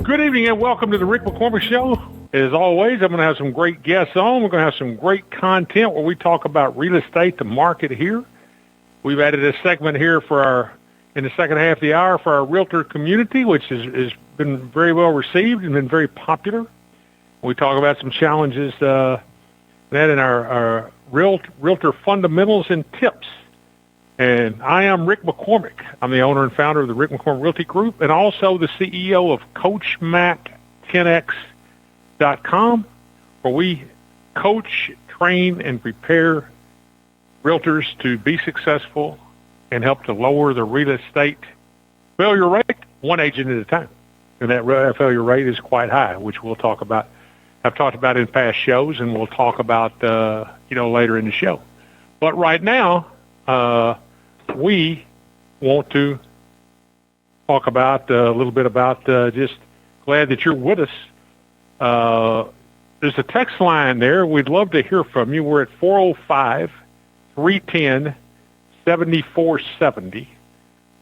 Good evening and welcome to the Rick McCormick Show. As always, I'm going to have some great guests on. We're going to have some great content where we talk about real estate, the market here. We've added a segment here in the second half of the hour for our realtor community, which has been very well received and been very popular. We talk about some challenges that in our realtor fundamentals and tips. And I am Rick McCormick. I'm the owner and founder of the Rick McCormick Realty Group and also the CEO of CoachMac10x.com, where we coach, train, and prepare realtors to be successful and help to lower the real estate failure rate one agent at a time. And that failure rate is quite high, which we'll talk about. I've talked about in past shows, and we'll talk about later in the show. But right now, we want to talk about a little bit about just glad that you're with us. There's a text line there. We'd love to hear from you. We're at 405-310-7470. It's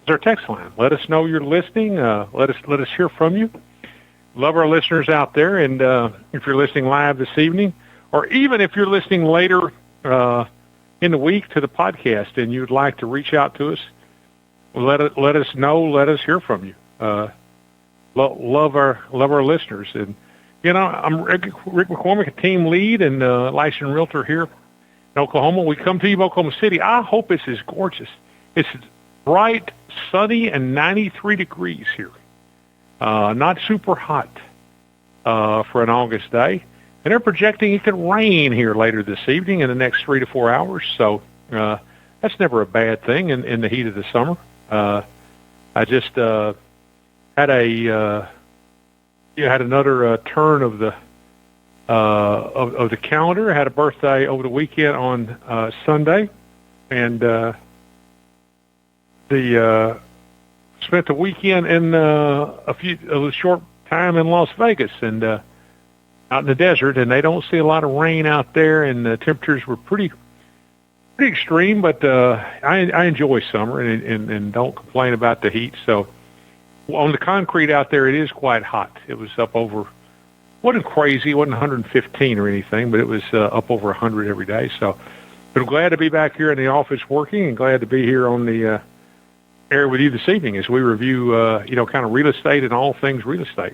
our text line. Let us know you're listening. Let us hear from you. Love our listeners out there. And if you're listening live this evening, or even if you're listening later in the week to the podcast and you'd like to reach out to us, let us know. Let us hear from you. Love our listeners. And I'm Rick McCormick, a team lead and licensed realtor here in Oklahoma. We come to you from Oklahoma City. I hope it's as gorgeous. It's bright, sunny, and 93 degrees here. Not super hot for an August day. And they're projecting it could rain here later this evening in the next 3 to 4 hours. So that's never a bad thing in the heat of the summer. I just had another turn of the calendar. I had a birthday over the weekend on Sunday, and spent the weekend in a short time in Las Vegas and out in the desert, and they don't see a lot of rain out there, and the temperatures were pretty extreme, but I enjoy summer and don't complain about the heat. So on the concrete out there, it is quite hot. It was up over, wasn't crazy, it wasn't 115 or anything, but it was up over 100 every day. So but I'm glad to be back here in the office working and glad to be here on the air with you this evening as we review, kind of real estate and all things real estate.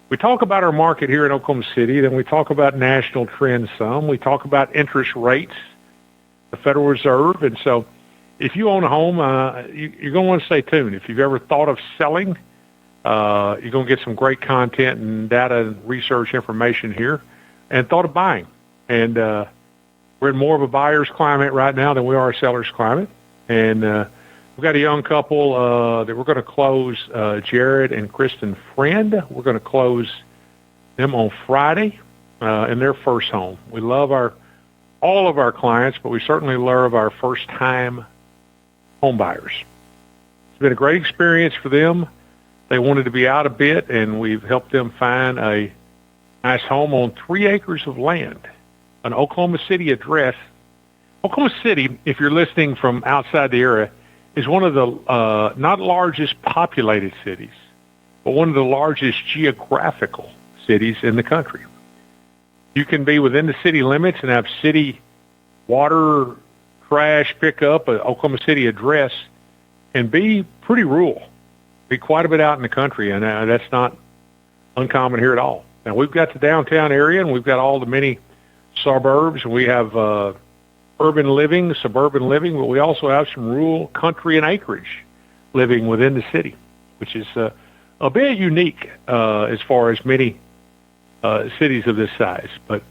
We talk about our market here in Oklahoma City, then we talk about national trends some. We talk about interest rates, the Federal Reserve, and so if you own a home, you're going to want to stay tuned. If you've ever thought of selling, you're going to get some great content and data and research information here, and thought of buying. And we're in more of a buyer's climate right now than we are a seller's climate, and we've got a young couple that we're going to close, Jared and Kristen Friend. We're going to close them on Friday in their first home. We love all of our clients, but we certainly love our first-time home buyers. It's been a great experience for them. They wanted to be out a bit, and we've helped them find a nice home on 3 acres of land, an Oklahoma City address. Oklahoma City, if you're listening from outside the area, is one of the not largest populated cities, but one of the largest geographical cities in the country. You can be within the city limits and have city water, trash pickup, an Oklahoma City address, and be pretty rural, be quite a bit out in the country, and that's not uncommon here at all. Now, we've got the downtown area, and we've got all the many suburbs. We have urban living, suburban living, but we also have some rural country and acreage living within the city, which is a bit unique as far as many cities of this size. But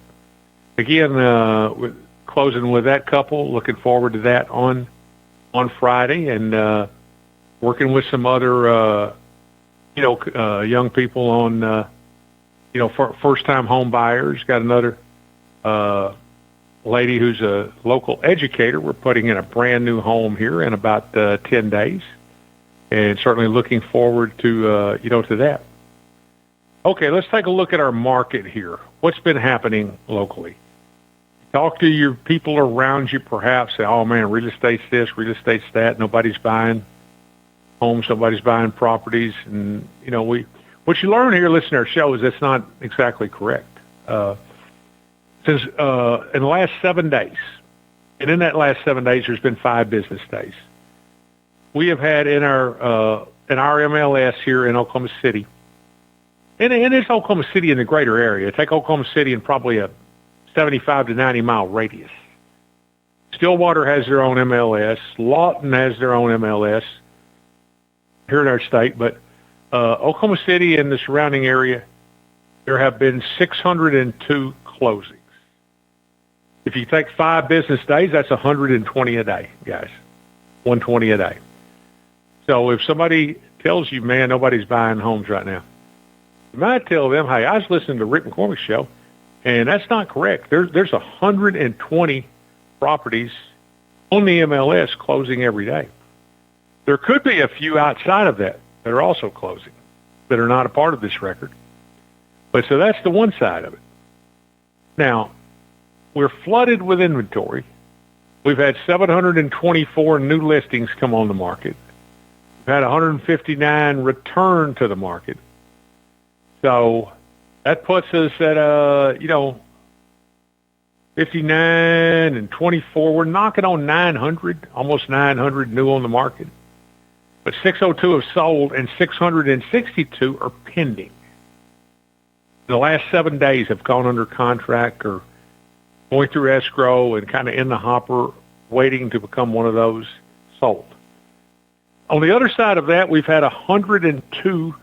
again, we're closing with that couple, looking forward to that on Friday, and working with some other young people on first-time home buyers. Got another lady who's a local educator. We're putting in a brand new home here in about 10 days, and certainly looking forward to to that. Okay, let's take a look at our market here. What's been happening locally? Talk to your people around you, perhaps. Say, oh man, real estate's this, real estate's that. Nobody's buying homes, nobody's buying properties, and we What you learn here, listening to our show, is that's not exactly correct. Since in the last 7 days, and in that last 7 days, there's been 5 business days. We have had in our MLS here in Oklahoma City, and it's Oklahoma City in the greater area. Take Oklahoma City in probably a 75 to 90 mile radius. Stillwater has their own MLS. Lawton has their own MLS here in our state. But Oklahoma City and the surrounding area, there have been 602 closings. If you take 5 business days, that's 120 a day, guys. 120 a day. So if somebody tells you, man, nobody's buying homes right now, you might tell them, hey, I was listening to Rick McCormick's show, and that's not correct. There's 120 properties on the MLS closing every day. There could be a few outside of that are also closing that are not a part of this record. But so that's the one side of it. Now, we're flooded with inventory. We've had 724 new listings come on the market. We've had 159 return to the market. So that puts us at, 59 and 24. We're knocking on 900, almost 900 new on the market. But 602 have sold and 662 are pending. The last 7 days have gone under contract or going through escrow and kind of in the hopper, waiting to become one of those sold. On the other side of that, we've had 102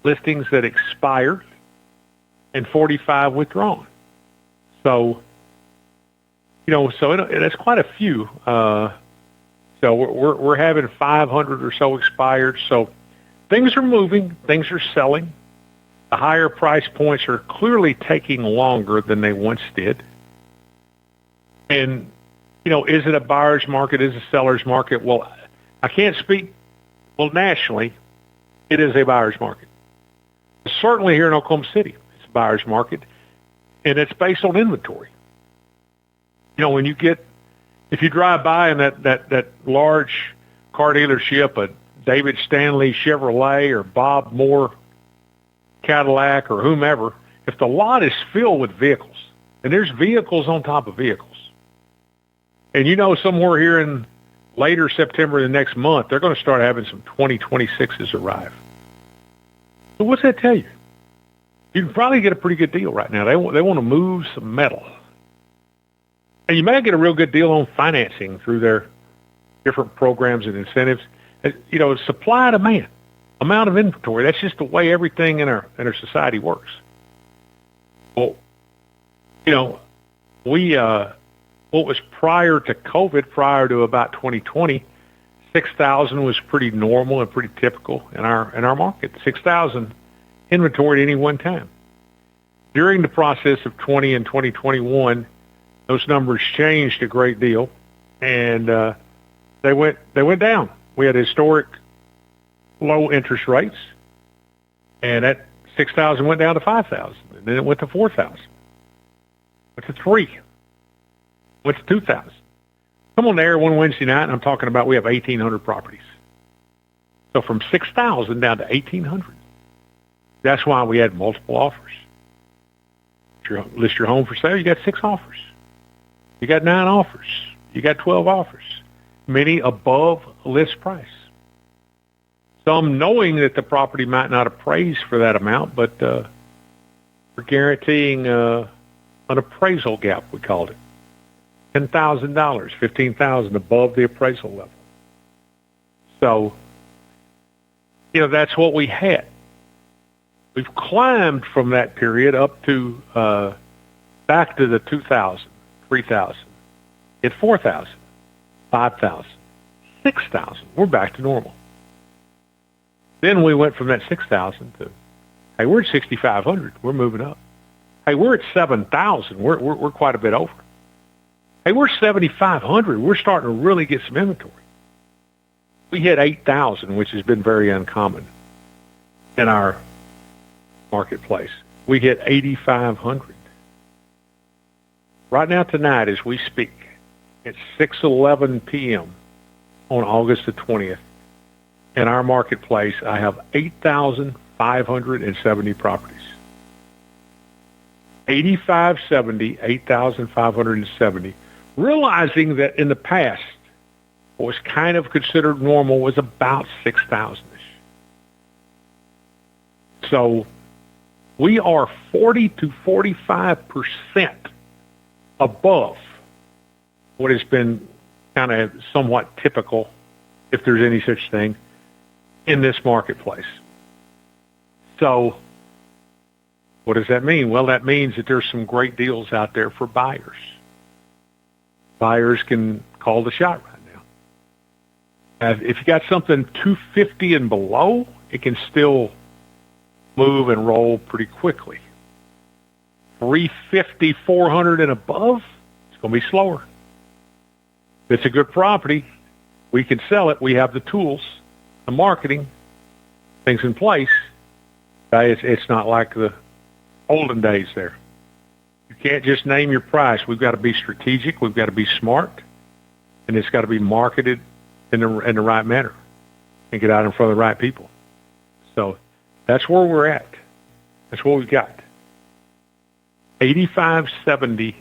listings that expired and 45 withdrawn. So, that's quite a few. So we're having 500 or so expired. So things are moving. Things are selling. The higher price points are clearly taking longer than they once did. And, is it a buyer's market? Is it a seller's market? Well, I can't speak. Well, nationally, it is a buyer's market. Certainly here in Oklahoma City, it's a buyer's market, and it's based on inventory. If you drive by in that large car dealership, a David Stanley Chevrolet or Bob Moore Cadillac or whomever, if the lot is filled with vehicles, and there's vehicles on top of vehicles, and somewhere here in later September the next month, they're going to start having some 2026s arrive. So what's that tell you? You can probably get a pretty good deal right now. They want to move some metal. And you may get a real good deal on financing through their different programs and incentives. Supply and demand, amount of inventory. That's just the way everything in our society works. Well, what was prior to COVID, prior to about 2020, 6,000 was pretty normal and pretty typical in our market. 6,000 inventory at any one time. During the process of 20 and 2021, those numbers changed a great deal, and they went down. We had historic low interest rates, and that 6,000 went down to 5,000, and then it went to 4,000, went to 3, went to 2,000. Come on there one Wednesday night, and I'm talking about we have 1,800 properties. So from 6,000 down to 1,800. That's why we had multiple offers. If you list your home for sale, you got 6 offers. You got 9 offers. You got 12 offers. Many above list price. Some knowing that the property might not appraise for that amount, but we're guaranteeing an appraisal gap, we called it. $10,000, $15,000 above the appraisal level. So, that's what we had. We've climbed from that period up to back to the 2,000, 3,000, hit 4,000, 5,000, 6,000. We're back to normal. Then we went from that 6,000 to, hey, we're at 6,500. We're moving up. Hey, we're at 7,000. We're quite a bit over. Hey, we're 7,500. We're starting to really get some inventory. We hit 8,000, which has been very uncommon in our marketplace. We hit 8,500. Right now tonight, as we speak, it's 6:11 p.m. on August the 20th. In our marketplace, I have 8,570 properties. 8,570, 8,570. Realizing that in the past, what was kind of considered normal was about 6,000-ish. So we are 40 to 45% above what has been kind of somewhat typical, if there's any such thing, in this marketplace. So what does that mean? Well, that means that there's some great deals out there for buyers. Buyers can call the shot right now. If you got something 250 and below, it can still move and roll pretty quickly. 350, 400 and above, it's going to be slower. If it's a good property, we can sell it. We have the tools, the marketing, things in place. It's not like the olden days there. You can't just name your price. We've got to be strategic. We've got to be smart. And it's got to be marketed in the right manner and get out in front of the right people. So that's where we're at. That's what we've got. 8570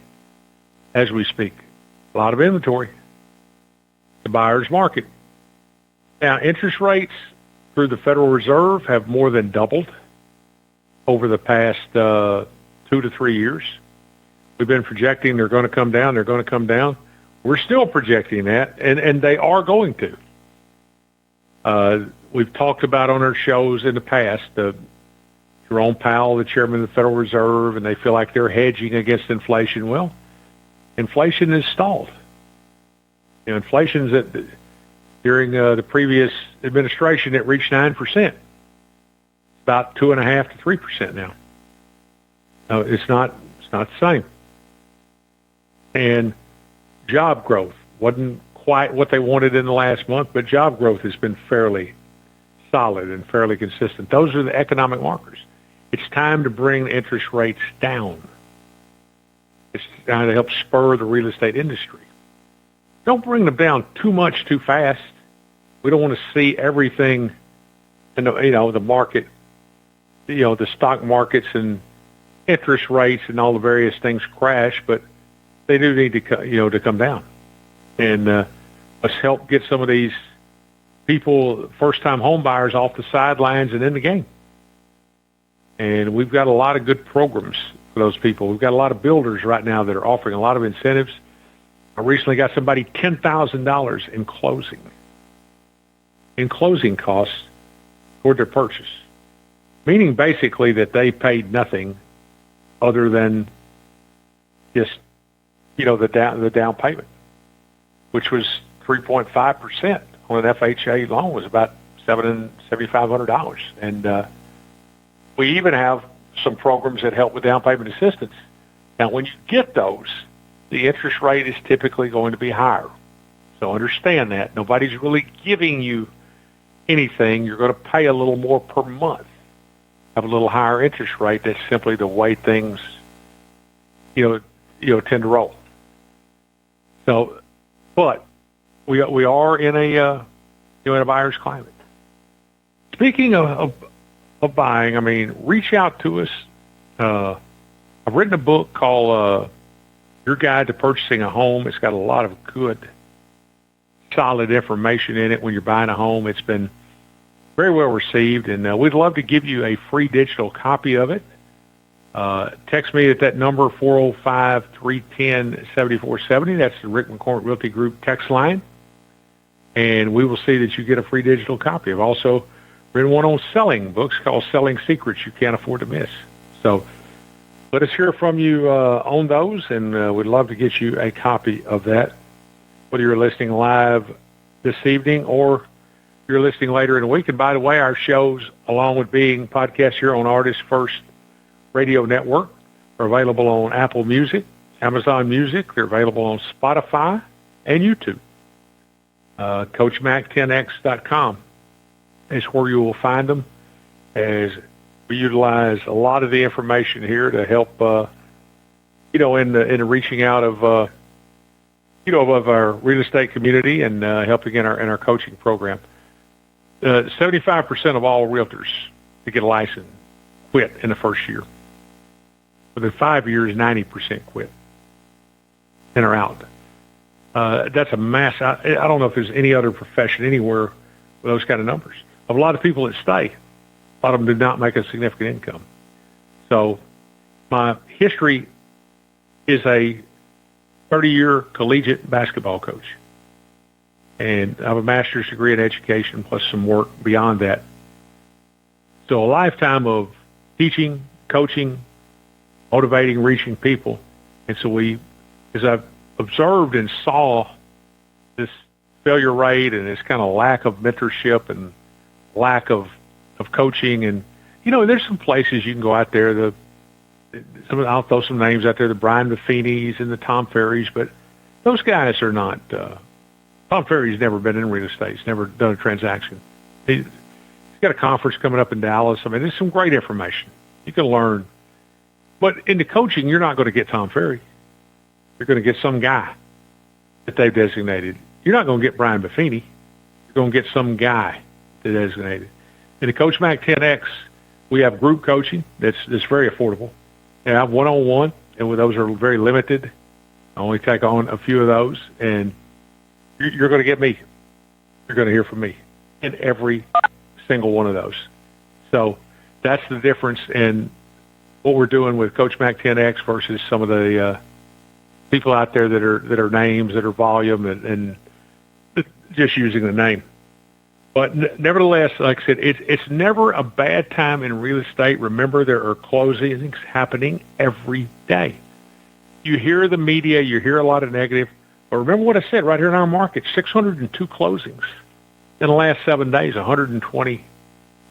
as we speak. A lot of inventory. The buyer's market. Now, interest rates through the Federal Reserve have more than doubled over the past 2 to 3 years. We've been projecting they're going to come down, they're going to come down. We're still projecting that, and they are going to. We've talked about on our shows in the past, Jerome Powell, the chairman of the Federal Reserve, and they feel like they're hedging against inflation. Well, inflation is stalled. You know, inflation's during the previous administration, it reached 9%. About 2.5% to 3% now. No, it's not the same. And job growth wasn't quite what they wanted in the last month, but job growth has been fairly solid and fairly consistent. Those are the economic markers. It's time to bring interest rates down. It's time to help spur the real estate industry. Don't bring them down too much too fast. We don't want to see everything in the market, the stock markets and interest rates and all the various things crash, but they do need to come down. And let's help get some of these people, first-time home buyers, off the sidelines and in the game. And we've got a lot of good programs for those people. We've got a lot of builders right now that are offering a lot of incentives. I recently got somebody $10,000 in closing costs toward their purchase, meaning basically that they paid nothing other than just the down payment, which was 3.5% on an FHA loan, was about $7,500. And we even have some programs that help with down payment assistance. Now, when you get those, the interest rate is typically going to be higher. So understand that. Nobody's really giving you anything. You're going to pay a little more per month, have a little higher interest rate. That's simply the way things, tend to roll. So, but we are in a buyer's climate. Speaking of buying, reach out to us. I've written a book called Your Guide to Purchasing a Home. It's got a lot of good, solid information in it when you're buying a home. It's been very well received, and we'd love to give you a free digital copy of it. Text me at that number, 405-310-7470. That's the Rick McCormick Realty Group text line, and we will see that you get a free digital copy. I've also written one on selling, books called Selling Secrets You Can't Afford to Miss. So let us hear from you on those, and we'd love to get you a copy of that, whether you're listening live this evening or you're listening later in the week. And by the way, our shows, along with being podcasts here on Artist First Radio Network, are available on Apple Music, Amazon Music. They're available on Spotify and YouTube. CoachMac10x.com is where you will find them, as we utilize a lot of the information here to help, in the reaching out of, of our real estate community and helping in our coaching program. 75% of all realtors to get a license quit in the first year. Within 5 years, 90% quit and are out. That's a mass. I don't know if there's any other profession anywhere with those kind of numbers. Of a lot of people that stay, a lot of them do not make a significant income. So my history is a 30-year collegiate basketball coach. And I have a master's degree in education plus some work beyond that. So a lifetime of teaching, coaching, motivating, reaching people. And so as I've observed and saw this failure rate and this kind of lack of mentorship and lack of coaching. And, there's some places you can go out there. I'll throw some names out there, the Brian Buffini's and the Tom Ferry's, but those guys are not, Tom Ferry's never been in real estate. He's never done a transaction. He's got a conference coming up in Dallas. I mean, there's some great information. You can learn. But in the coaching, you're not going to get Tom Ferry. You're going to get some guy that they've designated. You're not going to get Brian Buffini. You're going to get some guy that designated. In the Coach Mac 10X, we have group coaching that's very affordable. And I have one-on-one, and those are very limited. I only take on a few of those, and you're going to get me. You're going to hear from me in every single one of those. So that's the difference in what we're doing with Coach Mac 10X versus some of the people out there that are names, that are volume, and just using the name. But nevertheless, like I said, it's never a bad time in real estate. Remember, there are closings happening every day. You hear the media, you hear a lot of negative. But remember what I said right here in our market, 602 closings in the last 7 days, 120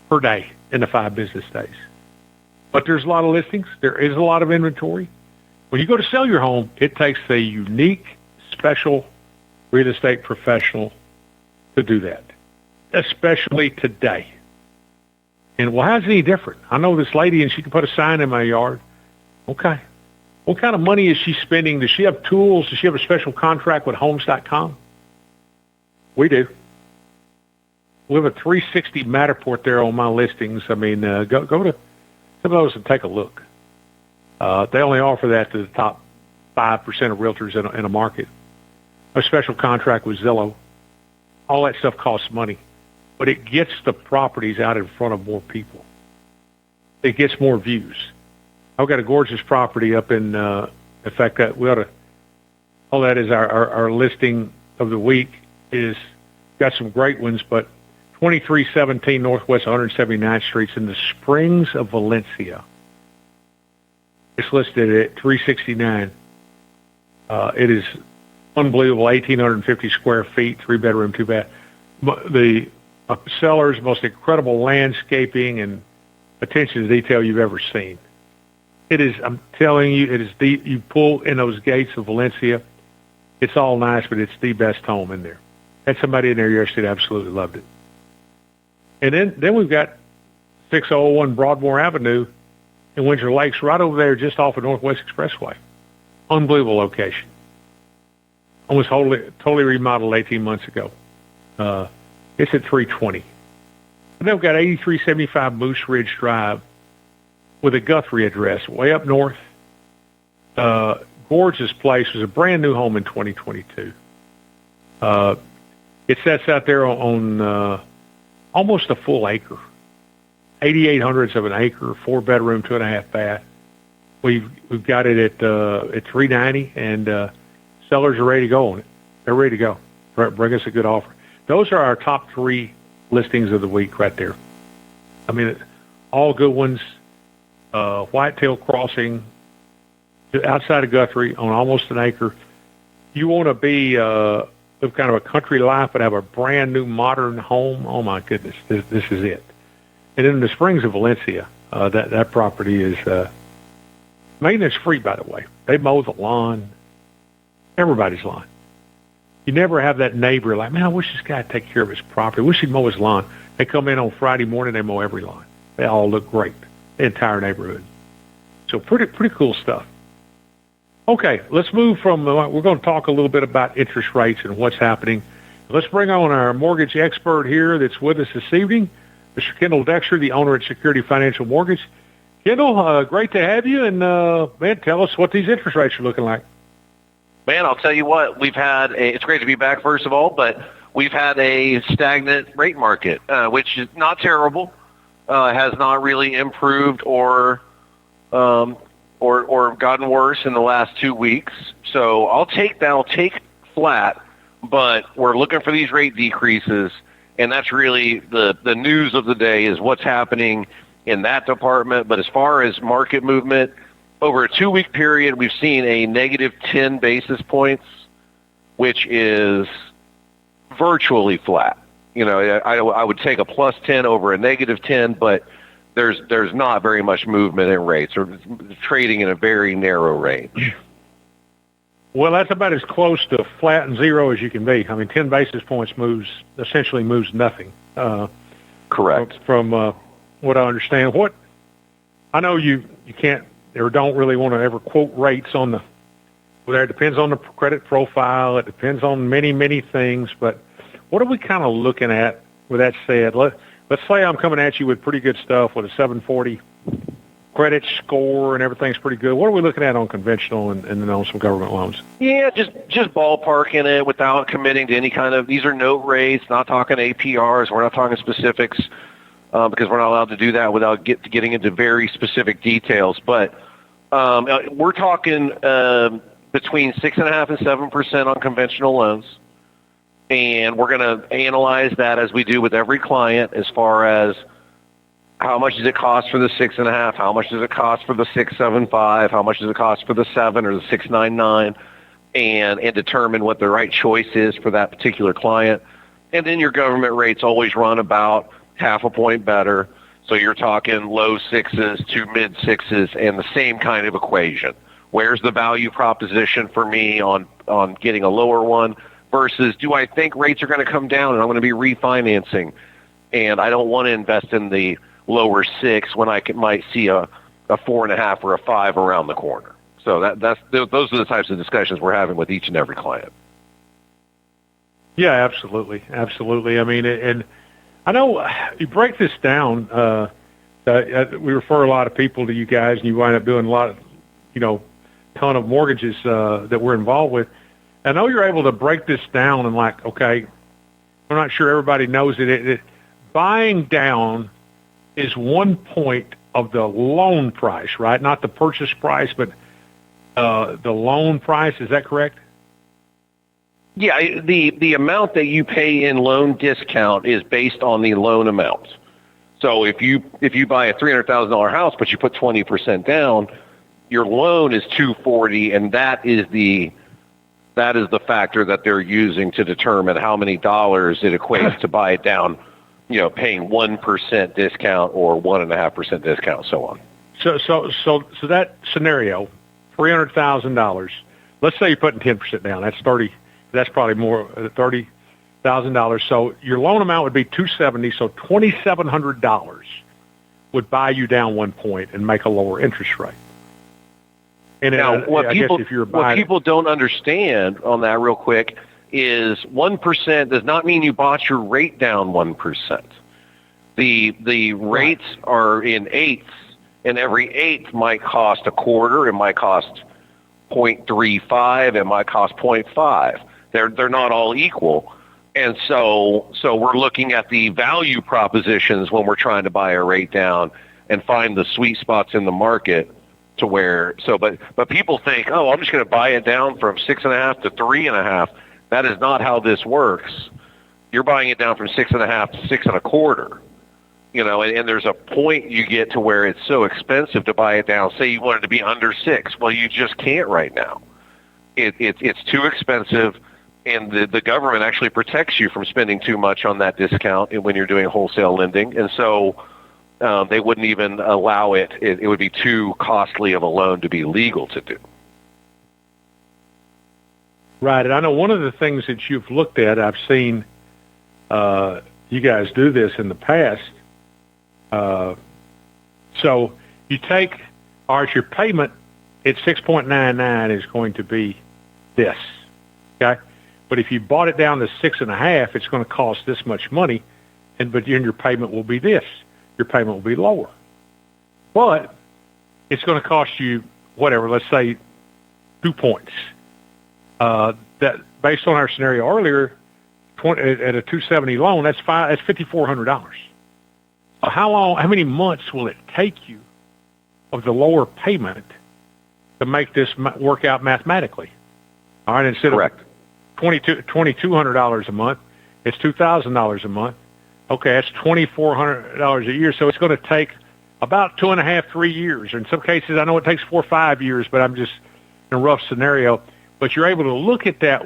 per day in the 5 business days. But there's a lot of listings. There is a lot of inventory. When you go to sell your home, it takes a unique, special real estate professional to do that, especially today. And, well, how's it any different? I know this lady, and she can put a sign in my yard. Okay. What kind of money is she spending? Does she have tools? Does she have a special contract with Homes.com? We do. We have a 360 Matterport there on my listings. I mean, go to some of those and take a look. They only offer that to the top 5% of realtors in a market. A special contract with Zillow. All that stuff costs money. But it gets the properties out in front of more people. It gets more views. I've got a gorgeous property up in fact, that we ought to, all that is our listing of the week is got some great ones, but 2317 Northwest 179th Street in the Springs of Valencia. It's listed at $369. It is unbelievable, 1,850 square feet, 3-bedroom, 2-bath. The seller's most incredible landscaping and attention to detail you've ever seen. It is, I'm telling you, it is you pull in those gates of Valencia, it's all nice, but it's the best home in there. Had somebody in there yesterday that absolutely loved it. And then we've got 6001 Broadmoor Avenue in Windsor Lakes, right over there just off of Northwest Expressway. Unbelievable location. Almost totally remodeled 18 months ago. It's at 320. And then we've got 8375 Moose Ridge Drive with a Guthrie address way up north. Gorgeous place. It was a brand new home in 2022. It sets out there on almost a full acre. 8,800ths of an acre, 4-bedroom, 2.5 bath. We've got it at $390, and sellers are ready to go on it. They're ready to go. Bring us a good offer. Those are our top 3 listings of the week right there. I mean, all good ones. Whitetail Crossing, outside of Guthrie, on almost an acre. You want to be live kind of a country life, but have a brand new modern home. Oh my goodness, this is it. And in the Springs of Valencia, that property is maintenance free, by the way. They mow the lawn, everybody's lawn. You never have that neighbor like, man, I wish this guy would take care of his property. I wish he'd mow his lawn. They come in on Friday morning, they mow every lawn. They all look great, the entire neighborhood. So pretty cool stuff. Okay, let's move from, we're going to talk a little bit about interest rates and what's happening. Let's bring on our mortgage expert here that's with us this evening, Mr. Kendal Dexter, the owner at Security Financial Mortgage. Kendal, great to have you, and man, tell us what these interest rates are looking like. Man, I'll tell you what, it's great to be back, first of all, but we've had a stagnant rate market, which is not terrible, has not really improved or gotten worse in the last 2 weeks. So I'll take flat, but we're looking for these rate decreases, and that's really the news of the day is what's happening in that department. But as far as market movement, over a 2-week period, we've seen a negative 10 basis points, which is virtually flat. I would take a plus 10 over a negative 10, but there's not very much movement in rates, or trading in a very narrow range. Well, that's about as close to flat and zero as you can be. I mean, 10 basis points essentially moves nothing. Correct. From what I understand. I know you can't or don't really want to ever quote rates on the. Well, it depends on the credit profile. It depends on many, many things. But what are we kind of looking at? With that said, let's say I'm coming at you with pretty good stuff with a 740 credit score and everything's pretty good. What are we looking at on conventional and then on some government loans? Yeah, just ballparking it without committing to any kind of. These are note rates, not talking APRs. We're not talking specifics because we're not allowed to do that without getting into very specific details. But we're talking between 6.5% and 7% on conventional loans. And we're going to analyze that as we do with every client as far as how much does it cost for the 6.5, how much does it cost for the 6.75, how much does it cost for the 7 or the 6.99, and determine what the right choice is for that particular client. And then your government rates always run about half a point better. So you're talking low sixes to mid sixes and the same kind of equation. Where's the value proposition for me on getting a lower one versus do I think rates are going to come down and I'm going to be refinancing and I don't want to invest in the lower 6 when I might see a 4.5 or a 5 around the corner. So those are the types of discussions we're having with each and every client. Yeah, absolutely. I mean, and I know you break this down. We refer a lot of people to you guys, and you wind up doing a lot of, ton of mortgages that we're involved with. I know you're able to break this down and okay, I'm not sure everybody knows it. Buying down is 1 point of the loan price, right? Not the purchase price, but the loan price. Is that correct? Yeah, the amount that you pay in loan discount is based on the loan amount. So if you buy a $300,000 house, but you put 20% down, your loan is $240, and that is the factor that they're using to determine how many dollars it equates to buy it down. Paying 1% discount or 1.5% discount, so on. So that scenario, $300,000. Let's say you're putting 10% down. That's 30. That's probably more $30,000. So your loan amount would be $270. So $2,700 would buy you down 1 point and make a lower interest rate. And now, what people don't understand on that, real quick, is 1% does not mean you bought your rate down 1%. The rates are in eighths, and every eighth might cost a quarter. It might cost 0.35. It might cost 0.5. They're not all equal, and so we're looking at the value propositions when we're trying to buy a rate down and find the sweet spots in the market to where. But people think, oh, I'm just going to buy it down from 6.5 to 3.5. That is not how this works. You're buying it down from 6.5 to 6.25. And there's a point you get to where it's so expensive to buy it down. Say you wanted to be under 6. Well, you just can't right now. It's too expensive, and the government actually protects you from spending too much on that discount when you're doing wholesale lending. And so they wouldn't even allow it. It would be too costly of a loan to be legal to do. Right, and I know one of the things that you've looked at, I've seen you guys do this in the past. So you take, your payment at 6.99 is going to be this, okay? But if you bought it down to 6.5, it's going to cost this much money. but your payment will be this. Your payment will be lower. But it's going to cost you whatever, let's say 2 points. That based on our scenario earlier, at a 270 loan, that's $5,400. How many months will it take you of the lower payment to make this work out mathematically? All right, instead Correct. of $2,200 a month, it's $2,000 a month. Okay, that's $2,400 a year. So it's going to take about 2.5, 3 years. In some cases, I know it takes 4 or 5 years, but I'm just in a rough scenario. But you're able to look at that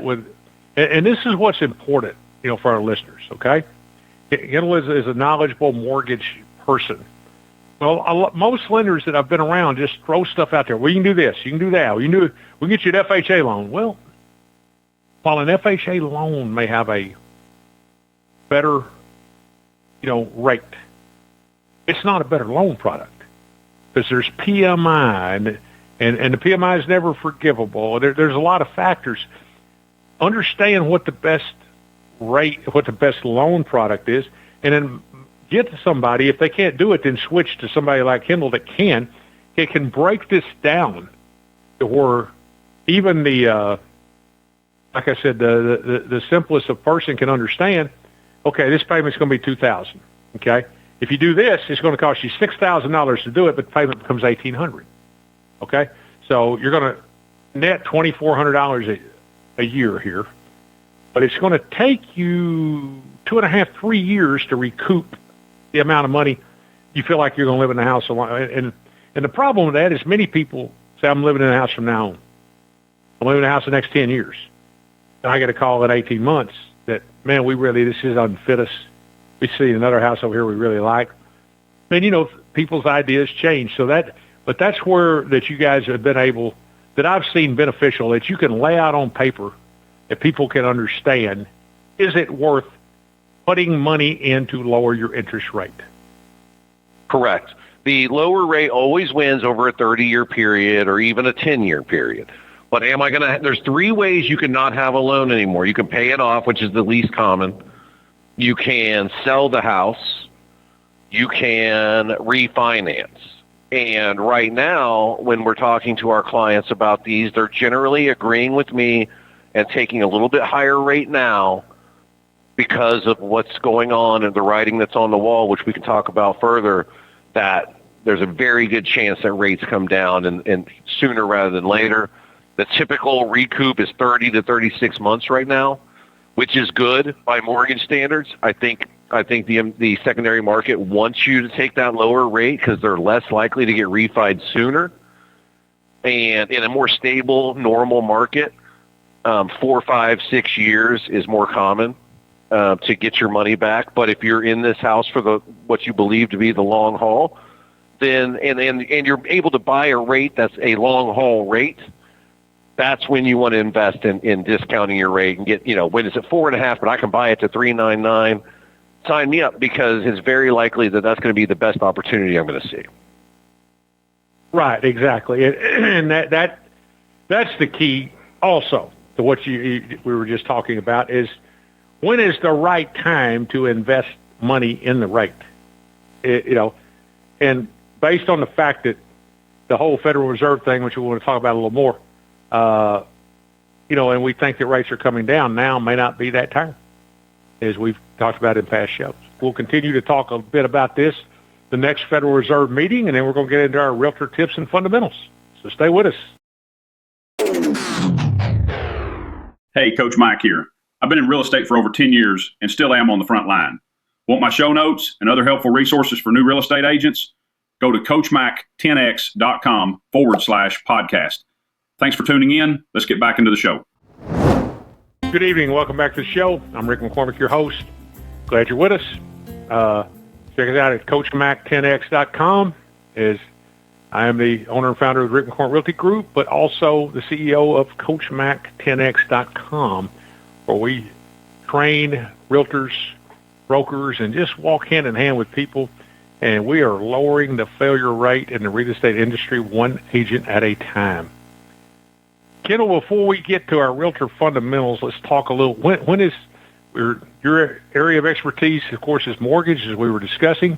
and this is what's important, for our listeners. Okay, Kendal is a knowledgeable mortgage person. Well, most lenders that I've been around just throw stuff out there. Well, you can do this, you can do that. We can get you an FHA loan. Well, while an FHA loan may have a better, rate, it's not a better loan product because there's PMI and the PMI is never forgivable. There's a lot of factors. Understand what the best rate, what the best loan product is, and then get to somebody. If they can't do it, then switch to somebody like Kendal that can. It can break this down to where even like I said, the simplest of person can understand. Okay, this payment's going to be $2,000. Okay, if you do this, it's going to cost you $6,000 to do it, but the payment becomes $1,800. Okay, so you're going to net $2,400 a year here, but it's going to take you 2.5, 3 years to recoup the amount of money you feel like you're going to live in the house. And the problem with that is many people say, I'm living in the house from now on. I'm living in the house the next 10 years. And I get a call in 18 months that, man, this is unfit us. We see another house over here we really like. And, people's ideas change. But that's where that you guys have been able, that I've seen beneficial, that you can lay out on paper that people can understand. Is it worth putting money in to lower your interest rate? Correct. The lower rate always wins over a 30-year period or even a 10-year period. But there's 3 ways you can not have a loan anymore. You can pay it off, which is the least common. You can sell the house. You can refinance. And right now, when we're talking to our clients about these, they're generally agreeing with me and taking a little bit higher rate now because of what's going on and the writing that's on the wall, which we can talk about further, that there's a very good chance that rates come down and sooner rather than later. The typical recoup is 30 to 36 months right now, which is good by mortgage standards. I think the secondary market wants you to take that lower rate because they're less likely to get refied sooner. And in a more stable, normal market, 4, 5, 6 years is more common to get your money back. But if you're in this house for what you believe to be the long haul, then and you're able to buy a rate that's a long haul rate, that's when you want to invest in discounting your rate and get, when it's at 4.5, but I can buy it to 3.99. Sign me up, because it's very likely that that's going to be the best opportunity I'm going to see. Right, exactly, and that's the key. Also, to what we were just talking about is when is the right time to invest money in the rate. And based on the fact that the whole Federal Reserve thing, which we want to talk about a little more, and we think that rates are coming down now, may not be that time, as we've talked about in past shows. We'll continue to talk a bit about this, the next Federal Reserve meeting, and then we're going to get into our realtor tips and fundamentals. So stay with us. Hey, Coach Mike here. I've been in real estate for over 10 years and still am on the front line. Want my show notes and other helpful resources for new real estate agents? Go to CoachMac10x.com/podcast. Thanks for tuning in. Let's get back into the show. Good evening. Welcome back to the show. I'm Rick McCormick, your host. Glad you're with us. Check us out at CoachMac10x.com. I am the owner and founder of the Rick McCormick Realty Group, but also the CEO of CoachMac10x.com, where we train realtors, brokers, and just walk hand in hand with people. And we are lowering the failure rate in the real estate industry one agent at a time. Kendal, before we get to our realtor fundamentals, let's talk a little. When is Your area of expertise, of course, is mortgage, as we were discussing.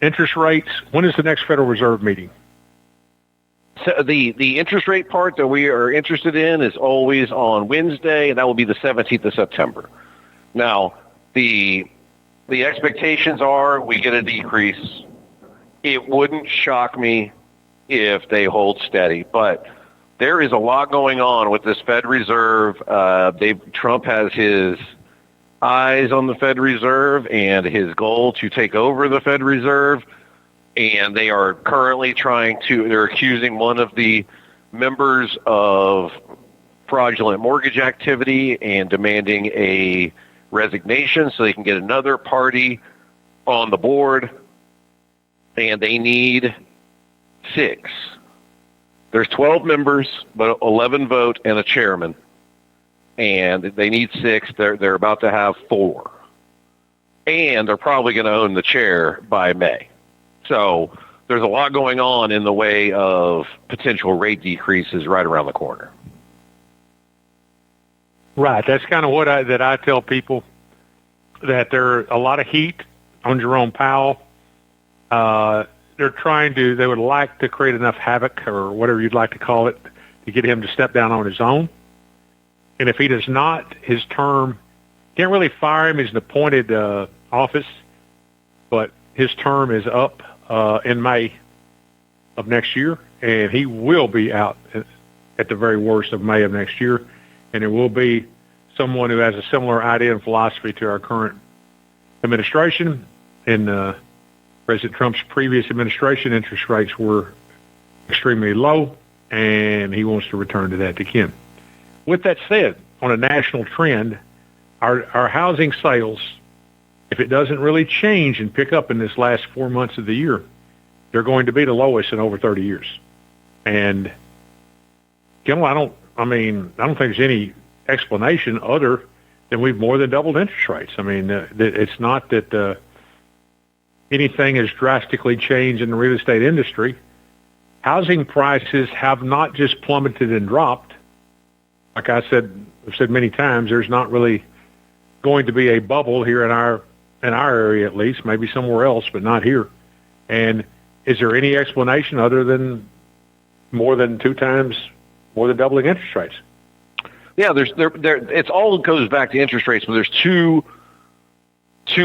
Interest rates. When is the next Federal Reserve meeting? So the interest rate part that we are interested in is always on Wednesday, and that will be the 17th of September. Now, the expectations are we get a decrease. It wouldn't shock me if they hold steady, but there is a lot going on with this Fed Reserve. Trump has his eyes on the Fed Reserve and his goal to take over the Fed Reserve. And they are currently they're accusing one of the members of fraudulent mortgage activity and demanding a resignation so they can get another party on the board. And they need 6. There's 12 members, but 11 vote and a chairman. And they need 6. They're about to have 4. And they're probably going to own the chair by May. So there's a lot going on in the way of potential rate decreases right around the corner. Right. That's kind of what I tell people, that there's a lot of heat on Jerome Powell. They would like to create enough havoc, or whatever you'd like to call it, to get him to step down on his own. And if he does not, his term, can't really fire him. He's an appointed office, but his term is up in May of next year, and he will be out at the very worst of May of next year. And it will be someone who has a similar idea and philosophy to our current administration. In President Trump's previous administration, interest rates were extremely low, and he wants to return to that again. With that said, on a national trend, our housing sales, if it doesn't really change and pick up in this last 4 months of the year, they're going to be the lowest in over 30 years. And Kendall, I don't think there's any explanation other than we've more than doubled interest rates. I mean, it's not that anything has drastically changed in the real estate industry. Housing prices have not just plummeted and dropped. Like I've said many times, there's not really going to be a bubble here in our area, at least, maybe somewhere else, but not here. And is there any explanation other than more than doubling interest rates? Yeah, it's all goes back to interest rates, but there's two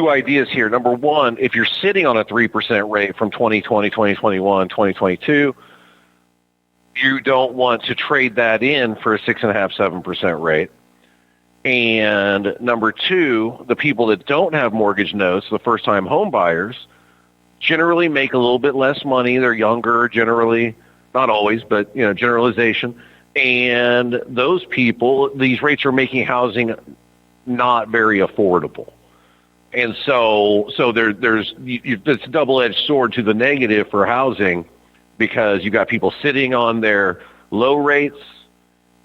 ideas here. Number one, if you're sitting on a 3% rate from 2020, 2021, 2022, you don't want to trade that in for a 6.5%, 7% rate. And number two, the people that don't have mortgage notes, the first-time home buyers, generally make a little bit less money. They're younger, generally, not always, but generalization. And those people, these rates are making housing not very affordable. And so it's a double-edged sword to the negative for housing, because you've got people sitting on their low rates,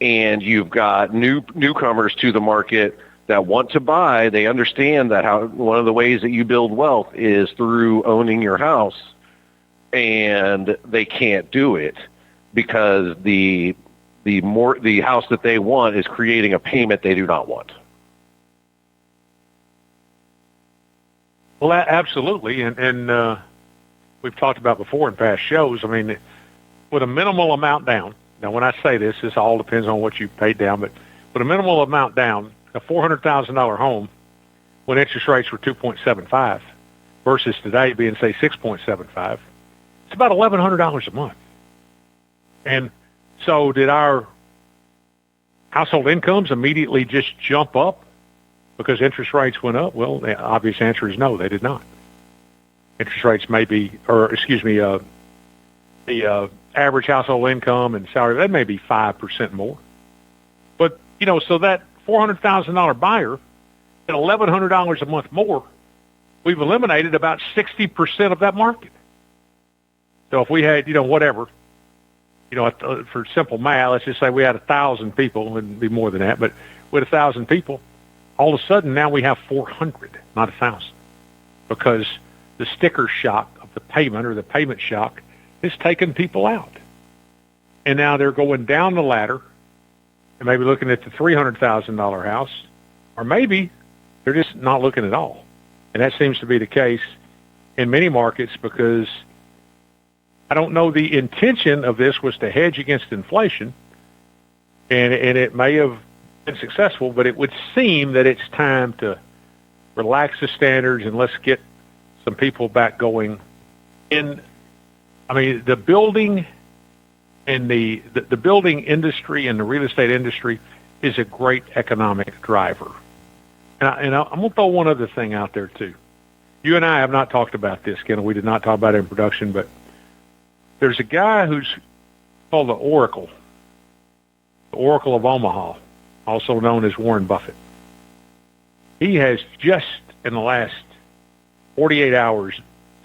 and you've got newcomers to the market that want to buy. They understand that one of the ways that you build wealth is through owning your house, and they can't do it because the house that they want is creating a payment they do not want. Well, absolutely, and we've talked about before in past shows. I mean, with a minimal amount down. Now, when I say this all depends on what you paid down, but with a minimal amount down, a $400,000 home, when interest rates were 2.75 versus today being, say, 6.75, it's about $1,100 a month. And so did our household incomes immediately just jump up because interest rates went up? Well, the obvious answer is no, they did not. Interest rates the average household income and salary, that may be 5% more. But, so that $400,000 buyer at $1,100 a month more, we've eliminated about 60% of that market. So if we had, for simple math, let's just say we had 1,000 people, it wouldn't be more than that, but with 1,000 people, all of a sudden now we have 400, not 1,000, because the sticker shock of the payment, or the payment shock, has taken people out. And now they're going down the ladder and maybe looking at the $300,000 house, or maybe They're just not looking at all. And that seems to be the case in many markets because I don't know the intention of this was to hedge against inflation, and it may have been successful, but it would seem that it's time to relax the standards and let's get some people back going in. I mean, the building and the building industry and the real estate industry is a great economic driver. And I'm going to throw one other thing out there, too. You and I have not talked about this, Kendall. We did not talk about it in production, but there's a guy who's called the Oracle of Omaha, also known as Warren Buffett. He has just, in the last 48 hours,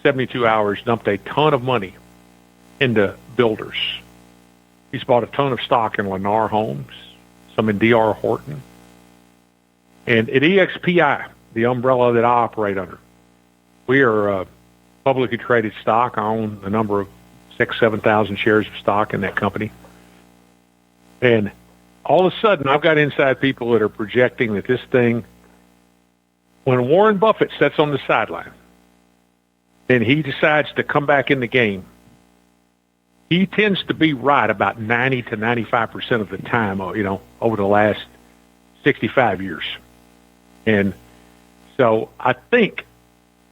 72 hours, dumped a ton of money into builders. He's bought a ton of stock in Lennar Homes, some in D.R. Horton, and at EXPI, the umbrella that I operate under. We are a publicly traded stock. I own a number of 7,000 shares of stock in that company. And all of a sudden, I've got inside people that are projecting that this thing, when Warren Buffett sits on the sideline and he decides to come back in the game, he tends to be right about 90 to 95% of the time, over the last 65 years. And so I think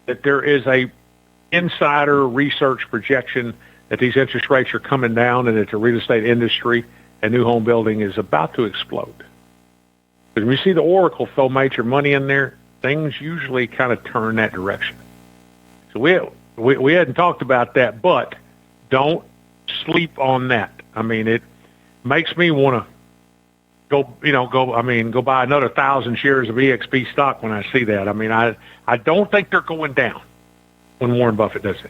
that there is a insider research projection that these interest rates are coming down and that the real estate industry and new home building is about to explode. But when you see the Oracle throw major money in there, things usually kind of turn that direction. So we hadn't talked about that, but don't sleep on that. I mean, it makes me want to go buy another 1,000 shares of EXP stock when I see that. I mean, I don't think they're going down when Warren Buffett does it.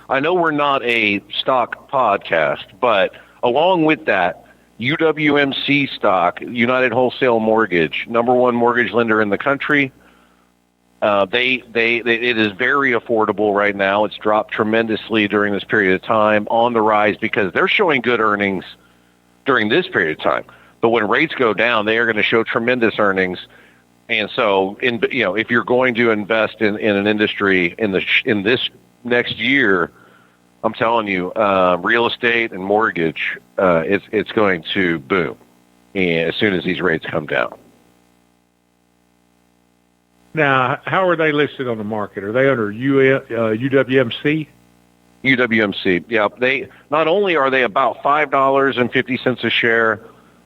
I know we're not a stock podcast, but along with that, UWMC stock, United Wholesale Mortgage, number one mortgage lender in the country. It is very affordable right now. It's dropped tremendously during this period of time, on the rise because they're showing good earnings during this period of time. But when rates go down, they are going to show tremendous earnings. And so, if you're going to invest in an industry in this next year, I'm telling you, real estate and mortgage, it's going to boom as soon as these rates come down. Now, how are they listed on the market? Are they under UWMC? UWMC, yeah. They not only are they about $5.50 a share,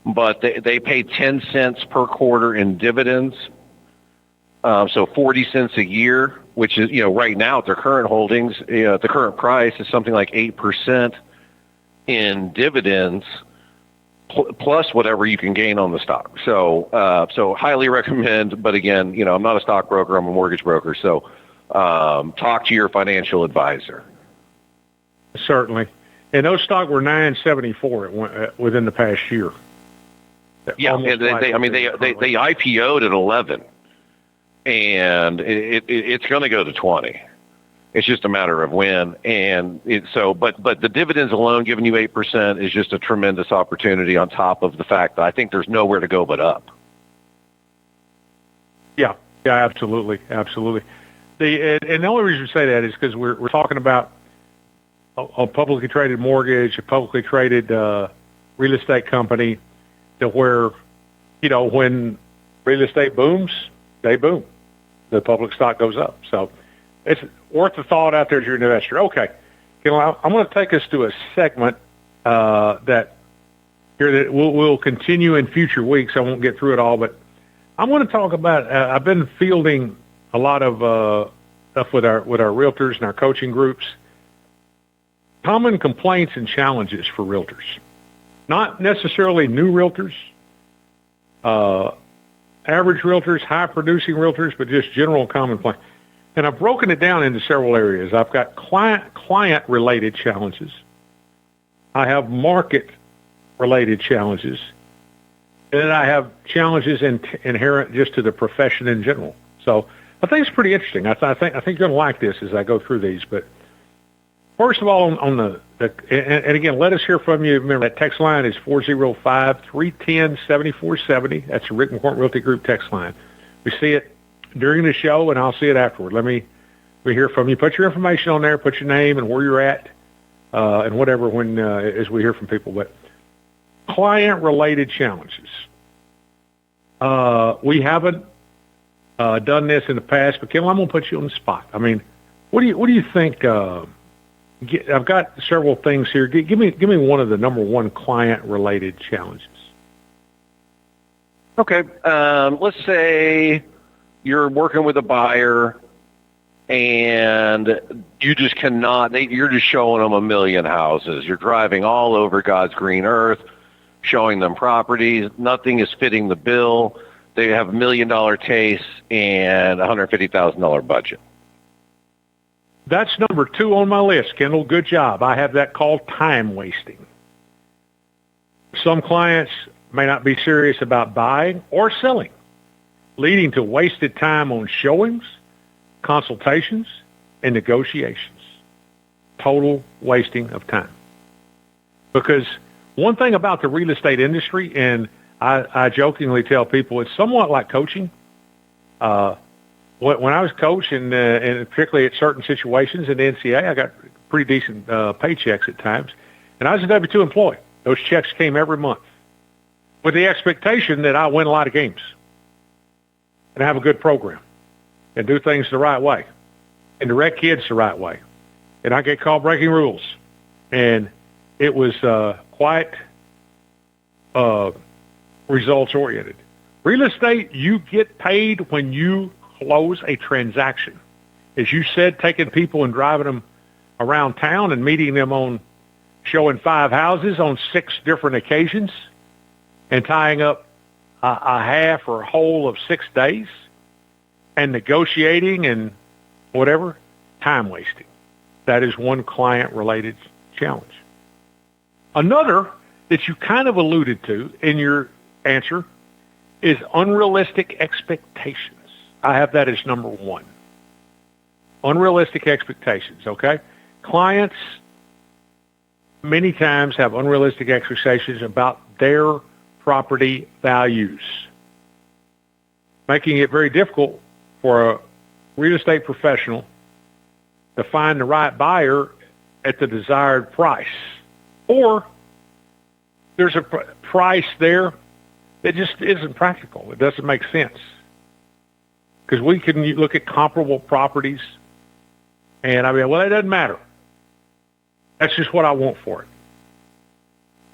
but they pay 10 cents per quarter in dividends. So 40 cents a year, which is, right now at their current holdings, the current price is something like 8% in dividends, plus whatever you can gain on the stock. So highly recommend. But again, I'm not a stockbroker; I'm a mortgage broker. So talk to your financial advisor. Certainly, and those stock were $9.74 within the past year. Yeah, and they IPO'd at 11, and it's going to go to 20. It's just a matter of when. And but the dividends alone, giving you 8%, is just a tremendous opportunity. On top of the fact that I think there's nowhere to go but up. Yeah, absolutely. And the only reason we say that is because we're talking about a publicly traded mortgage, a publicly traded real estate company, to where, when real estate booms, they boom. The public stock goes up. So it's worth the thought out there as you're an investor. Okay. I'm going to take us to a segment that we'll continue in future weeks. I won't get through it all, but I'm going to talk about, I've been fielding a lot of stuff with our realtors and our coaching groups. Common complaints and challenges for realtors. Not necessarily new realtors, average realtors, high-producing realtors, but just general common complaints. And I've broken it down into several areas. I've got client-related challenges. I have market-related challenges. And then I have challenges inherent just to the profession in general. So I think it's pretty interesting. I think you're going to like this as I go through these. But first of all, and again, let us hear from you. Remember, that text line is 405-310-7470. That's the Rick McCormick Realty Group text line. We see it during the show, and I'll see it afterward. We hear from you. Put your information on there. Put your name and where you're at, and whatever as we hear from people. But client-related challenges. We haven't done this in the past, but Kim, I'm going to put you on the spot. I mean, what do you think? I've got several things here. Give me one of the number one client-related challenges. Okay. Let's say you're working with a buyer and you just you're just showing them a million houses. You're driving all over God's green earth, showing them properties. Nothing is fitting the bill. They have $1 million tastes and $150,000 budget. That's number 2 on my list, Kendall. Good job. I have that called time wasting. Some clients may not be serious about buying or selling, leading to wasted time on showings, consultations, and negotiations. Total wasting of time. Because one thing about the real estate industry, and I jokingly tell people, it's somewhat like coaching. When I was coaching, and particularly at certain situations in the NCAA, I got pretty decent paychecks at times. And I was a W-2 employee. Those checks came every month with the expectation that I win a lot of games and have a good program and do things the right way and direct kids the right way. And I get called breaking rules. And it was quite results-oriented. Real estate, you get paid when you close a transaction. As you said, taking people and driving them around town and meeting them on showing 5 houses on 6 different occasions and tying up a half or whole of 6 days and negotiating and whatever, time wasting. That is one client-related challenge. Another that you kind of alluded to in your answer is unrealistic expectations. I have that as number 1. Unrealistic expectations, okay? Clients many times have unrealistic expectations about their property values, making it very difficult for a real estate professional to find the right buyer at the desired price. Or there's a price there that just isn't practical. It doesn't make sense. Because we can look at comparable properties, and I mean, well, it doesn't matter. That's just what I want for it.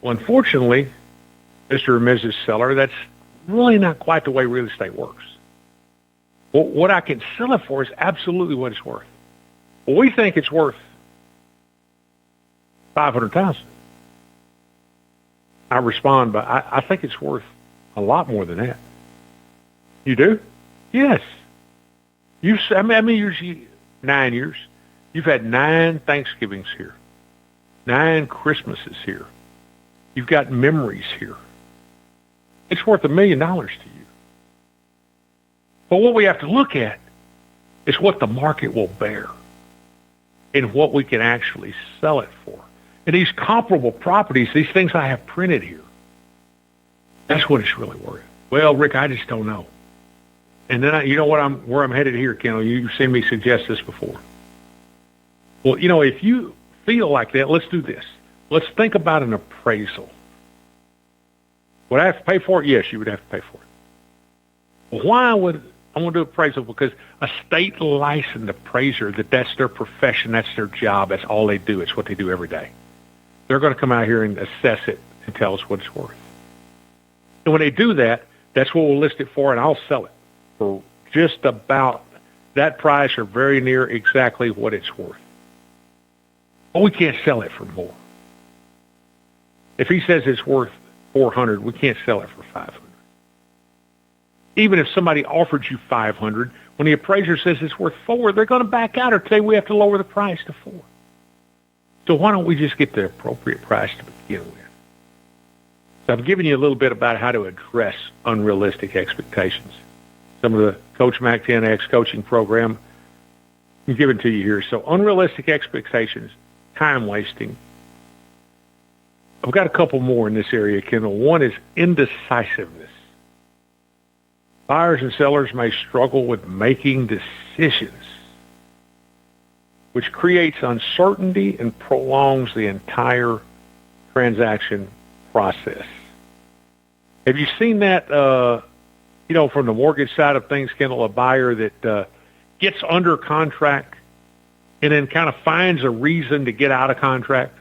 Well, unfortunately, Mr. or Mrs. Seller, that's really not quite the way real estate works. Well, what I can sell it for is absolutely what it's worth. Well, we think it's worth $500,000. I respond, but I think it's worth a lot more than that. You do? Yes. I mean, usually 9 years. You've had 9 Thanksgivings here, 9 Christmases here. You've got memories here. It's worth $1 million to you. But what we have to look at is what the market will bear and what we can actually sell it for. And these comparable properties, these things I have printed here, that's what it's really worth. Well, Rick, I just don't know. And then you know where I'm headed here, Kendall. You've seen me suggest this before. Well, if you feel like that, let's do this. Let's think about an appraisal. Would I have to pay for it? Yes, you would have to pay for it. Well, why would I want to do appraisal? Because a state licensed appraiser, that's their profession, that's their job, that's all they do. It's what they do every day. They're going to come out here and assess it and tell us what it's worth. And when they do that, that's what we'll list it for, and I'll sell it for just about that price or very near exactly what it's worth. But we can't sell it for more. If he says it's worth $400, we can't sell it for $500. Even if somebody offered you $500, when the appraiser says it's worth $400, they're going to back out or say we have to lower the price to $400. So why don't we just get the appropriate price to begin with? So I've given you a little bit about how to address unrealistic expectations. Some of the Coach Mac 10X coaching program I'm giving to you here. So unrealistic expectations, time wasting. I've got a couple more in this area, Kendall. One is indecisiveness. Buyers and sellers may struggle with making decisions, which creates uncertainty and prolongs the entire transaction process. Have you seen that, from the mortgage side of things, Kendall, a buyer that gets under contract and then kind of finds a reason to get out of contract?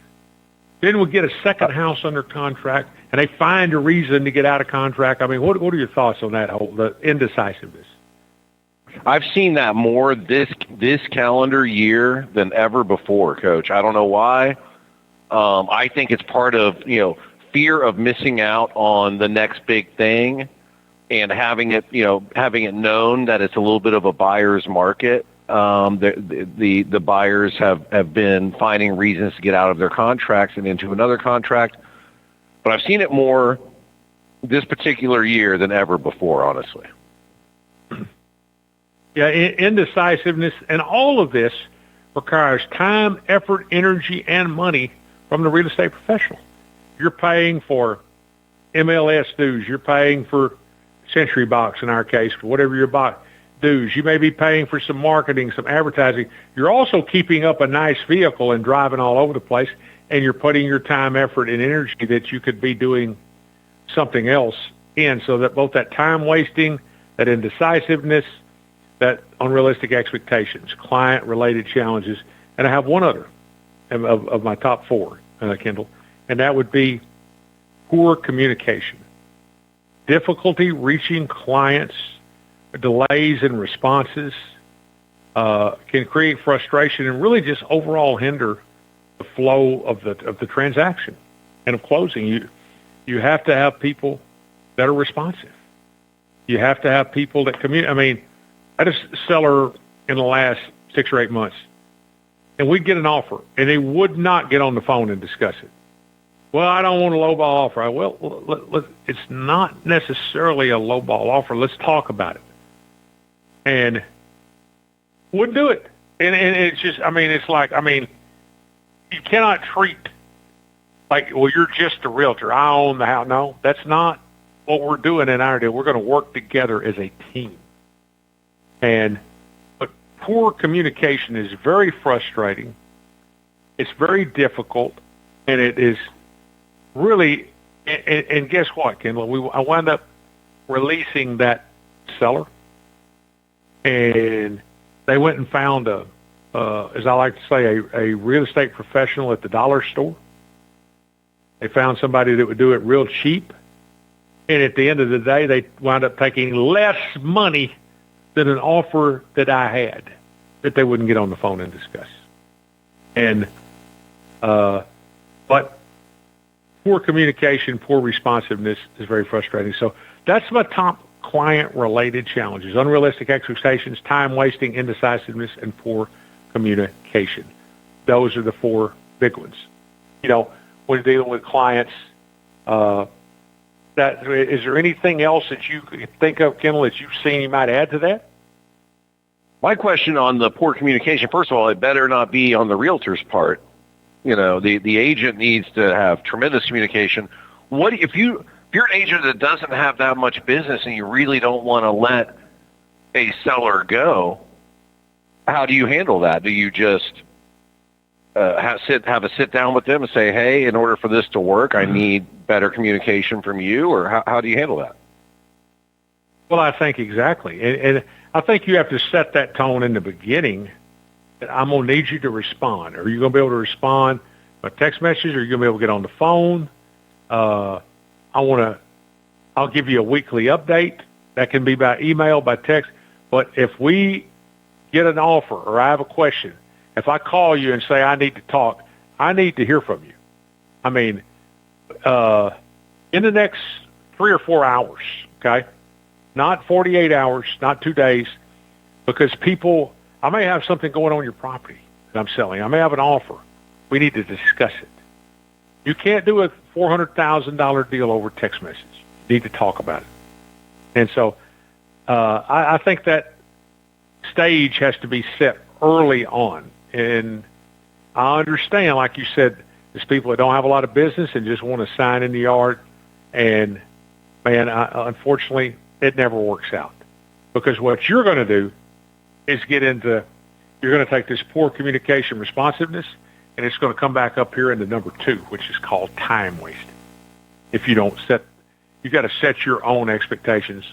Then we'll get a second house under contract, and they find a reason to get out of contract. I mean, what are your thoughts on that the indecisiveness? I've seen that more this calendar year than ever before, Coach. I don't know why. I think it's part of fear of missing out on the next big thing, and having it known that it's a little bit of a buyer's market. The buyers have been finding reasons to get out of their contracts and into another contract. But I've seen it more this particular year than ever before, honestly. Yeah, indecisiveness, and all of this requires time, effort, energy, and money from the real estate professional. You're paying for MLS dues. You're paying for Century Box, in our case, for whatever your box dues. You may be paying for some marketing, some advertising. You're also keeping up a nice vehicle and driving all over the place, and you're putting your time, effort, and energy that you could be doing something else in, so that both that time wasting, that indecisiveness, that unrealistic expectations, client-related challenges, and I have one other of my top four, Kendall, and that would be poor communication. Difficulty reaching clients, delays in responses can create frustration and really just overall hinder the flow of the transaction and of closing. You have to have people that are responsive. You have to have people that communicate. I mean, I had a seller in the last 6 or 8 months, and we'd get an offer, and they would not get on the phone and discuss it. Well, I don't want a lowball offer. Well, it's not necessarily a lowball offer. Let's talk about it. And wouldn't do it. And it's just, you cannot treat like, well, you're just a realtor. I own the house. No, that's not what we're doing in our deal. We're going to work together as a team. But poor communication is very frustrating. It's very difficult, and it is really, and guess what, Kendall? I wound up releasing that seller, and they went and found as I like to say, a real estate professional at the dollar store. They found somebody that would do it real cheap, and at the end of the day, they wound up taking less money than an offer that I had that they wouldn't get on the phone and discuss. And but poor communication, poor responsiveness is very frustrating. So that's my top client-related challenges: unrealistic expectations, time wasting, indecisiveness, and poor communication. Those are the 4 big ones. When dealing with clients, is there anything else that you could think of, Kendall, that you've seen you might add to that? My question on the poor communication, first of all, it better not be on the realtor's part. The agent needs to have tremendous communication. If you're an agent that doesn't have that much business and you really don't want to let a seller go, how do you handle that? Do you just have a sit down with them and say, hey, in order for this to work, I need better communication from you, or how do you handle that? Well, I think exactly. And I think you have to set that tone in the beginning that I'm going to need you to respond. Are you going to be able to respond by text message, or are you going to be able to get on the phone? I'll give you a weekly update. That can be by email, by text. But if we get an offer or I have a question, if I call you and say I need to talk, I need to hear from you. I mean, in the next 3 or 4 hours, okay? Not 48 hours, not 2 days, because I may have something going on in your property that I'm selling. I may have an offer. We need to discuss it. You can't do a $400,000 deal over text message. You need to talk about it. And so I think that stage has to be set early on. And I understand, like you said, there's people that don't have a lot of business and just want to sign in the yard. And, man, unfortunately, it never works out. Because what you're going to do is you're going to take this poor communication responsiveness, and it's going to come back up here into number 2, which is called time waste. If you don't you've got to set your own expectations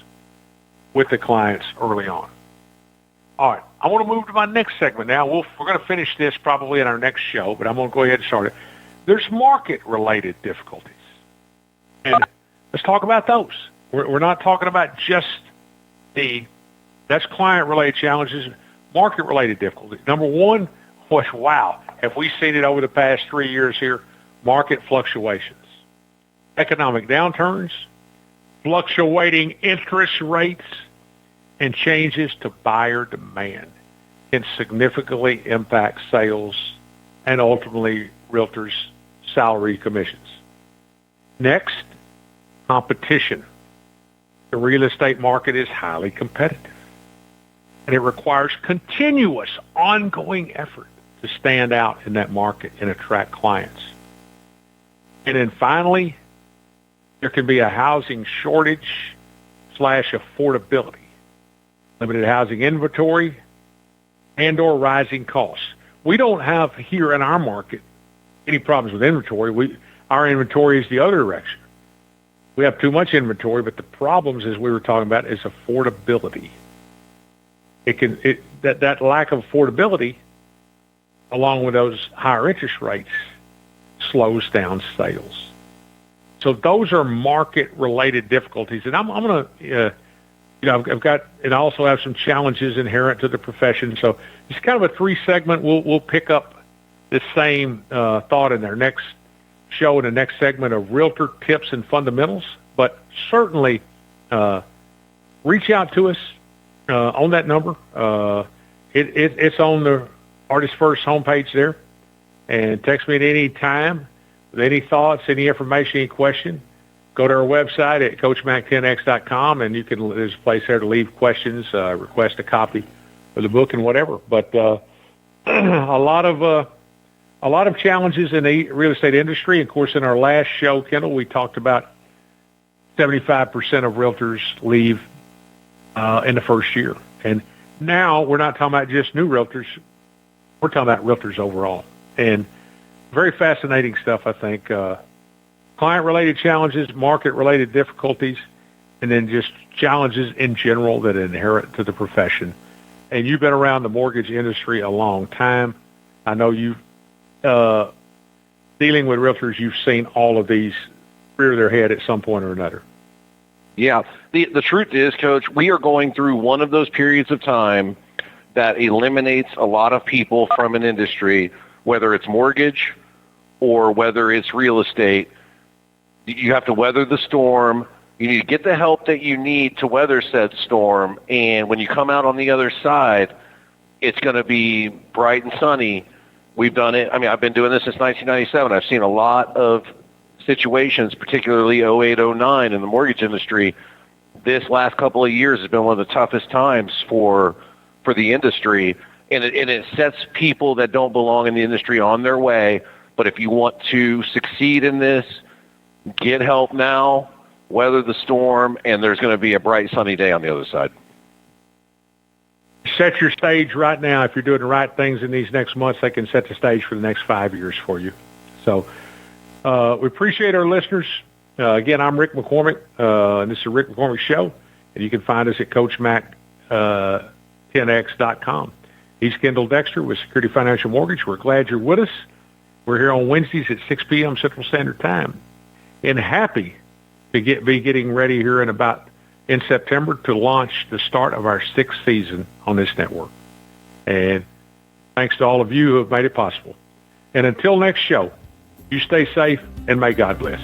with the clients early on. All right, I want to move to my next segment now. We're going to finish this probably in our next show, but I'm going to go ahead and start it. There's market-related difficulties, and let's talk about those. We're not talking about just that's client-related challenges, market-related difficulties. Number 1 was, wow, have we seen it over the past 3 years here? Market fluctuations, economic downturns, fluctuating interest rates, and changes to buyer demand can significantly impact sales and ultimately realtors' salary commissions. Next, competition. The real estate market is highly competitive, and it requires continuous, ongoing effort to stand out in that market and attract clients. And then finally, there can be a housing shortage / affordability, limited housing inventory, and or rising costs. We don't have here in our market any problems with inventory. Our inventory is the other direction. We have too much inventory, but the problems, as we were talking about, is affordability. That lack of affordability, along with those higher interest rates, slows down sales. So those are market-related difficulties, and I'm going to, I've got, and I also have some challenges inherent to the profession. So it's kind of a 3-segment. We'll pick up the same thought in our next show in the next segment of realtor tips and fundamentals. But certainly, reach out to us on that number. It's on the Artist First homepage there, and text me at any time with any thoughts, any information, any question. Go to our website at coachmac10x.com, and there's a place there to leave questions, request a copy of the book, and whatever. But a lot of challenges in the real estate industry. Of course, in our last show, Kendall, we talked about 75% of realtors leave in the first year, and now we're not talking about just new realtors. We're talking about realtors overall, and very fascinating stuff, I think. Client-related challenges, market-related difficulties, and then just challenges in general that inherent to the profession. And you've been around the mortgage industry a long time. I know you've dealing with realtors, you've seen all of these rear their head at some point or another. Yeah. The truth is, Coach, we are going through one of those periods of time that eliminates a lot of people from an industry, whether it's mortgage or whether it's real estate. You have to weather the storm. You need to get the help that you need to weather said storm. And when you come out on the other side, it's going to be bright and sunny. We've done it. I mean, I've been doing this since 1997. I've seen a lot of situations, particularly 08, 09 in the mortgage industry. This last couple of years has been one of the toughest times for the industry. And it sets people that don't belong in the industry on their way. But if you want to succeed in this, get help now, weather the storm, and there's going to be a bright, sunny day on the other side. Set your stage right now. If you're doing the right things in these next months, they can set the stage for the next 5 years for you. So we appreciate our listeners. Again, I'm Rick McCormick, and this is the Rick McCormick Show, and you can find us at CoachMac10x.com. He's Kendal Dexter with Security Financial Mortgage. We're glad you're with us. We're here on Wednesdays at 6 p.m. Central Standard Time. And happy to be getting ready here in September to launch the start of our 6th season on this network. And thanks to all of you who have made it possible. And until next show, you stay safe and may God bless.